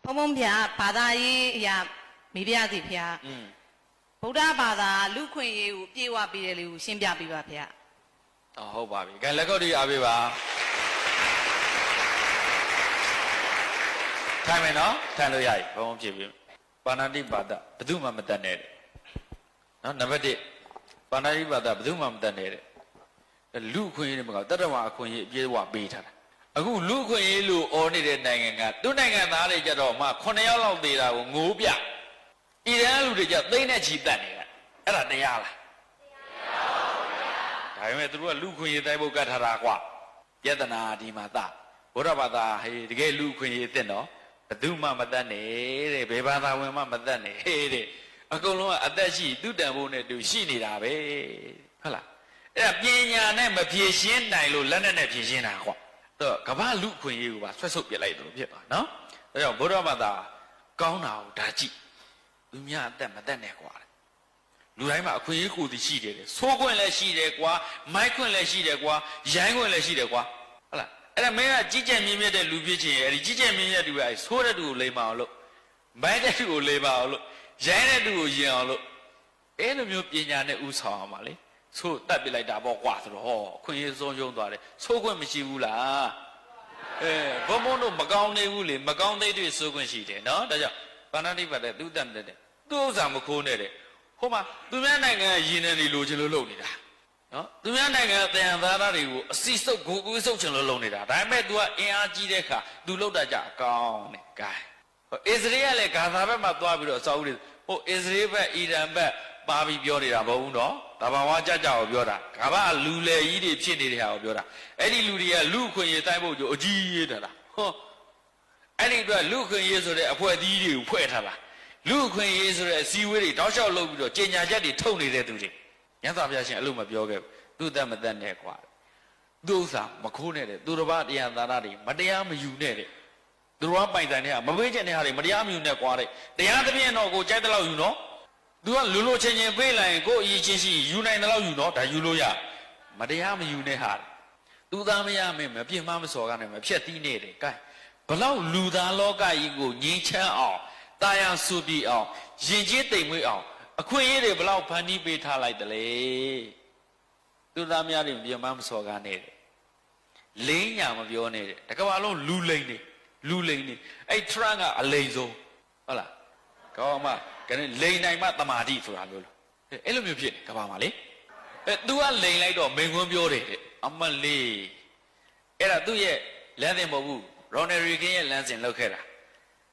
ဘုံဘုံဗျာဘာသာရေးအရာမေးပြစီဗျာဗုဒ္ဓဘာသာလူခွင့်ရေးကိုပြေဝပေးတယ်လို့ရှင်းပြပေးပါဗျာဟုတ်ပါပြီ။ကဲလက်ကုပ်တီအားပေးပါ။ထိုင်မယ်နော်။ထိုင်လို့ရပြီ။ဘုံဘုံဖြစ်ပြီ။ပါဏာတိပါဒဘယ်သူမှမတတ်နဲ့တဲ့။နော်နံပါတ်1ပါဏာတိပါဒဘယ်သူမှမတတ်နဲ့တဲ့။လူခွင့်ရေးတွေမကတတ္တဝါအခွင့်ရေးအပြည့်အဝပေးထားတာ။အခုလူခွင့်ရေးလို့အော်နေတဲ့နိုင်ငံကသူ့နိုင်ငံသားတွေကြတော့မှ9ယောက်လောက်သေးတာကိုငိုးပြ။ဤတန်းလူတွေကြသိမ့်နဲ့ချီတက်နေတာ။အဲ့ဒါတရားလား။ဒါပေမဲ့သူတို့ကလူခွင့်ရေးတိုက်ဖို့ကတ်ထားတာကွာယတနာဒီမှာသဘုရားဘာသာဟေးတကယ်လူခွင့်ရေးအစ်စ်နော်ဘယ်သူမှမတတ်နဲ့တဲ့ဘယ်ဘာသာဝင်မှမတတ်နဲ့ဟေးတဲ့အကုန်လုံးကအသက်ရှိသူတန်ဖို့နဲ့တူရှိနေတာပဲဟုတ်လားအဲ့ဒါပညာနဲ့မဖြေရှင်းနိုင်လို့လက်နဲ့ဖြေရှင်းတာကွာတော့ကမ္ဘာလူခွင့်ရေးကိုပါဆွတ်ဆုပ်ပြလိုက်တယ်လို့ဖြစ်သွားနော်ဒါကြောင့်ဘုရားဘာသာကောင်းတာကိုဒါကြည့်သူများအသက်မတတ်နဲ့ကွာလူတိုင်းမှာအခွင့်အရေးကိုတည်ရှိတယ်ဆိုးခွင့်လည်းရှိတယ်ကွာမိုက်ခွင့်လည်းရှိတယ်ကွာရိုင်းခွင့်လည်းရှိတယ်ကွာဟုတ်လားအဲ့ဒါမင်းကကြီးကျယ်မြင့်မြတ်တဲ့လူဖြစ်ချင်းအဲ့ဒီကြီးကျယ်မြင့်မြတ်သူကဆိုးတဲ့သူကိုလိမ်ပါအောင်လို့မိုက်တဲ့သူကိုလိမ်ပါအောင်လို့ရိုင်းတဲ့သူကိုယင်အောင်လို့အဲ့လိုမျိုးပညာနဲ့ဥဆောင်အောင်ပါလေဆိုးတတ်ပြလိုက်တာပေါ့ကွာဆိုတော့ဟောအခွင့်အရေးဆုံးရှုံးသွားတယ်ဆိုးခွင့်မရှိဘူးလားဘုံဘုံတို့မကောင်းသေးဘူးလေမကောင်းသေးတွေ့ဆိုးခွင့်ရှိတယ်နော်ဒါကြောင့်ပါဏာတိပါဒသူတတ်တဲ့သူဥစ္စာမခိုးနဲ့တဲ့ဟိုမှာသူများနိုင်ငံရင်းနေနေလိုချင်လို့လုပ်နေတာနော်သူများနိုင်ငံအတန်သားသားတွေကိုအစီစုပ်ကိုကူးစုပ်ချင်လို့လုပ်နေတာဒါပေမဲ့ तू ကအင်အားကြီးတဲ့အခါ तू လုပ်တာကြအကောင်းနဲ့ gain ဟိုအစ္စရေးကလည်းဂါဇာဘက်မှာသွားပြီးတော့အစာအုပ်တွေဟိုအစ္စရေးဘက်အီရန်ဘက်ပါပြီးပြောနေတာမဟုတ်ဘူးနော်ဒါဘာဝကြကြကိုပြောတာကမ္ဘာလူလေကြီးတွေဖြစ်နေတဲ့ဟာကိုပြောတာအဲ့ဒီလူတွေကလူခွင့်ရေးတိုင်းဖို့ကြအကြီးရေးတာလားဟောအဲ့ဒီအတွက်လူခွင့်ရေးဆိုတဲ့အဖွဲ့အစည်းတွေကိုဖွဲ့ထားတာလူခွင့်ရေးဆိုတဲ့အစည်းအဝေးတွေတောက်လျှောက်လုပ်ပြီးတော့ကြေညာချက်တွေထုတ်နေတဲ့သူတွေညသာပြရှင်အဲ့လိုမပြောခဲ့ဘူးသူတတ်မတတ်နဲ့ကွာသူဥစ္စာမခိုးနဲ့တဲ့သူတစ်ပါးတရားသာရတွေမတရားမယူနဲ့တဲ့သူတို့ကပိုင်ဆိုင်တဲ့ဟာမပေးချက်တဲ့ဟာတွေမတရားမယူနဲ့ကွာတဲ့တရားသဖြင့်တော့ကိုကြိုက်တဲ့လောက်ယူနော်သူကလူလိုချင်းချင်းပေးလိုက်ရင်ကိုအရေးချင်းရှိယူနိုင်တဲ့လောက်ယူနော်ဒါယူလို့ရမတရားမယူနဲ့ဟာသူသားမရမင်းမပြင်းမမစော်ကနေမဖြက်သီးနဲ့တဲ့ကဲဘလောက်လူသားလောကကြီးကိုငြိမ်းချမ်းအောင်တာယာဆူပြီးအောင်ရင်ကျေးတိမ်မွေးအောင်အခွင့်အရေးတွေဘလောက်ဖန်တီးပေးထားလိုက်တယ်လေသူသားများတွေပြန်မစော်ကားနဲ့လိမ့်ညာမပြောနဲ့တကဘာလုံးလူလိမ့်နေအဲ့ထရန့်ကအလိမ့်ဆုံးဟုတ်လားကောင်းမကဲလိမ့်နိုင်မှတမာတိဆိုတာမျိုးလို့အဲ့လိုမျိုးဖြစ်ကဘာမှာလေသူကလိမ့်လိုက်တော့မိန်ခွန်းပြောတယ်အမလေးအဲ့ဒါသူ့ရဲ့လမ်းစဉ်မဟုတ်ဘူးရော်နယ်ရီကင်းရဲ့လမ်းစဉ်လောက်ခဲ့တာ